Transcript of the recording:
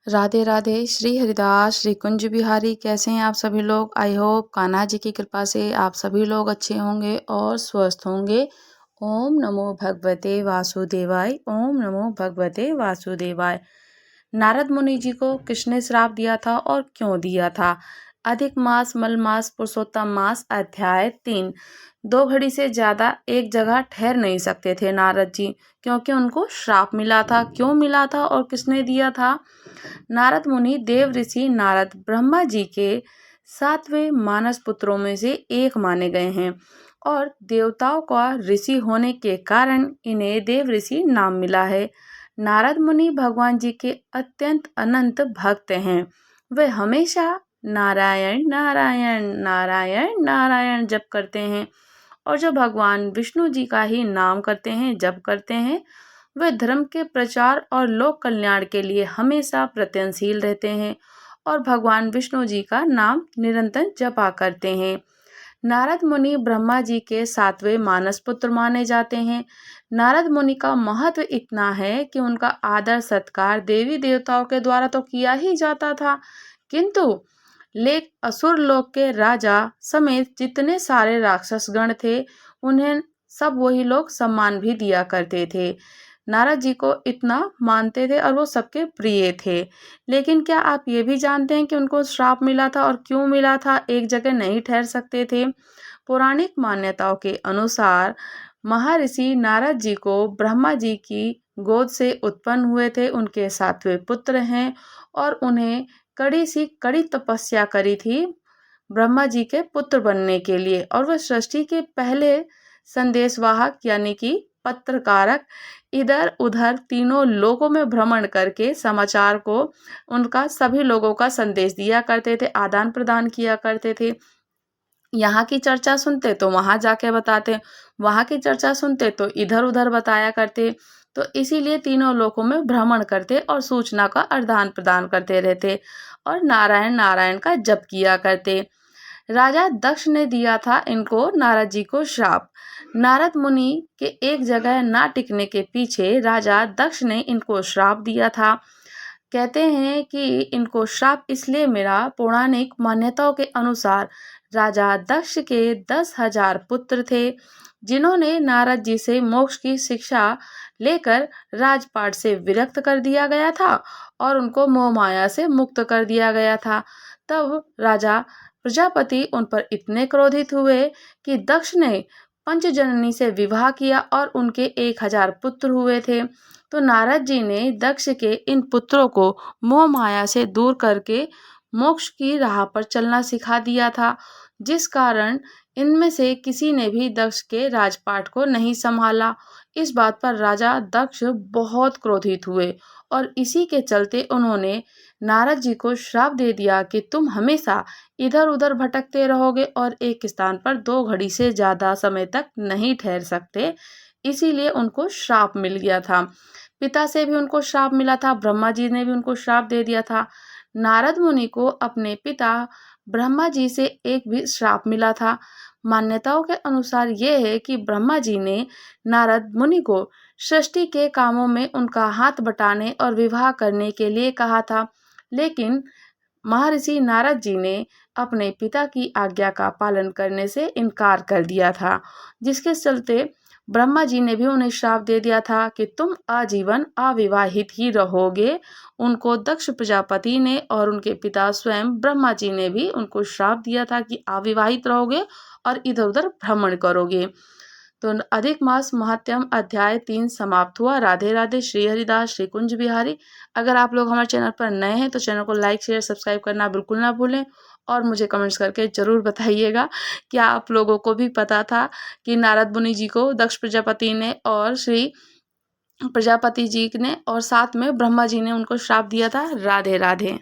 राधे राधे। श्री हरिदास श्री कुंज बिहारी। कैसे हैं आप सभी लोग? आई होप कान्हा जी की कृपा से आप सभी लोग अच्छे होंगे और स्वस्थ होंगे। ओम नमो भगवते वासुदेवाय। ओम नमो भगवते वासुदेवाय। नारद मुनि जी को किसने श्राप दिया था और क्यों दिया था? अधिक मास मल मास पुरुषोत्तम मास अध्याय 3। 2 घड़ी से ज्यादा एक जगह ठहर नहीं सकते थे नारद जी, क्योंकि उनको श्राप मिला था। क्यों मिला था और किसने दिया था? नारद मुनि देव ऋषि नारद ब्रह्मा जी के 7वें मानस पुत्रों में से एक माने गए हैं और देवताओं का ऋषि होने के कारण इन्हें देव ऋषि नाम मिला है। नारद मुनि भगवान जी के अत्यंत अनंत भक्त हैं। वे हमेशा नारायण नारायण नारायण नारायण जप करते हैं और जो भगवान विष्णु जी का ही नाम करते हैं, जप करते हैं, वे धर्म के प्रचार और लोक कल्याण के लिए हमेशा प्रयत्नशील रहते हैं और भगवान विष्णु जी का नाम निरंतर जपा करते हैं। नारद मुनि ब्रह्मा जी के 7वें मानस पुत्र माने जाते हैं। नारद मुनि का महत्व इतना है कि उनका आदर सत्कार देवी देवताओं के द्वारा तो किया ही जाता था, किंतु असुर लोक के राजा समेत जितने सारे राक्षस गण थे, उन्हें सब वही लोग सम्मान भी दिया करते थे। नारद जी को इतना मानते थे और वो सबके प्रिय थे। लेकिन क्या आप ये भी जानते हैं कि उनको श्राप मिला था और क्यों मिला था? एक जगह नहीं ठहर सकते थे। पौराणिक मान्यताओं के अनुसार महर्षि नारद जी को ब्रह्मा जी की गोद से उत्पन्न हुए थे। उनके 7वें पुत्र हैं और उन्हें कड़ी तपस्या करी थी ब्रह्मा जी के पुत्र बनने के लिए, और वह सृष्टि के पहले संदेशवाहक यानी कि पत्रकारक इधर उधर तीनों लोगों में भ्रमण करके समाचार को उनका सभी लोगों का संदेश दिया करते थे, आदान प्रदान किया करते थे। यहाँ की चर्चा सुनते तो वहां जाके बताते, वहां की चर्चा सुनते तो इधर उधर बताया करते। तो इसीलिए तीनों लोकों में भ्रमण करते और सूचना का आदान प्रदान करते रहते और नारायण नारायण का जप किया करते। राजा दक्ष ने दिया था इनको, नारद जी को, श्राप। नारद मुनि के एक जगह ना टिकने के पीछे राजा दक्ष ने इनको श्राप दिया था। कहते हैं कि इनको श्राप इसलिए मिला, पौराणिक मान्यताओं के अनुसार राजा दक्ष के 10,000 पुत्र थे, जिन्होंने नारद जी से मोक्ष की शिक्षा लेकर राजपाट से विरक्त कर दिया गया था और उनको मोह माया से मुक्त कर दिया गया था। तब राजा प्रजापति उन पर इतने क्रोधित हुए कि दक्ष ने पंचजननी से विवाह किया और उनके 1,000 पुत्र हुए थे। तो नारद जी ने दक्ष के इन पुत्रों को मोह माया से दूर करके मोक्ष की राह पर चलना सिखा दिया था, जिस कारण इनमें से किसी ने भी दक्ष के राजपाट को नहीं संभाला। इस बात पर राजा दक्ष बहुत क्रोधित हुए और इसी के चलते उन्होंने नारद जी को श्राप दे दिया कि तुम हमेशा इधर उधर भटकते रहोगे और एक स्थान पर 2 घड़ी से ज्यादा समय तक नहीं ठहर सकते। इसीलिए उनको श्राप मिल गया था। पिता से भी उनको श्राप मिला था, ब्रह्मा जी ने भी उनको श्राप दे दिया था। नारद मुनि को अपने पिता ब्रह्मा जी से एक भी श्राप मिला था। मान्यताओं के अनुसार ये है कि ब्रह्मा जी ने नारद मुनि को सृष्टि के कामों में उनका हाथ बटाने और विवाह करने के लिए कहा था, लेकिन महर्षि नारद जी ने अपने पिता की आज्ञा का पालन करने से इनकार कर दिया था, जिसके चलते ब्रह्मा जी ने भी उन्हें श्राप दे दिया था कि तुम आजीवन अविवाहित ही रहोगे। उनको दक्ष प्रजापति ने और उनके पिता स्वयं ब्रह्मा जी ने भी उनको श्राप दिया था कि अविवाहित रहोगे और इधर उधर भ्रमण करोगे। तो अधिक मास महात्म्य अध्याय 3 समाप्त हुआ। राधे राधे। श्री हरिदास श्री कुंज बिहारी। अगर आप लोग हमारे चैनल पर नए हैं तो चैनल को लाइक शेयर सब्सक्राइब करना बिल्कुल ना भूलें और मुझे कमेंट्स करके जरूर बताइएगा क्या आप लोगों को भी पता था कि नारद मुनि जी को दक्ष प्रजापति ने और श्री प्रजापति जी ने और साथ में ब्रह्मा जी ने उनको श्राप दिया था। राधे राधे।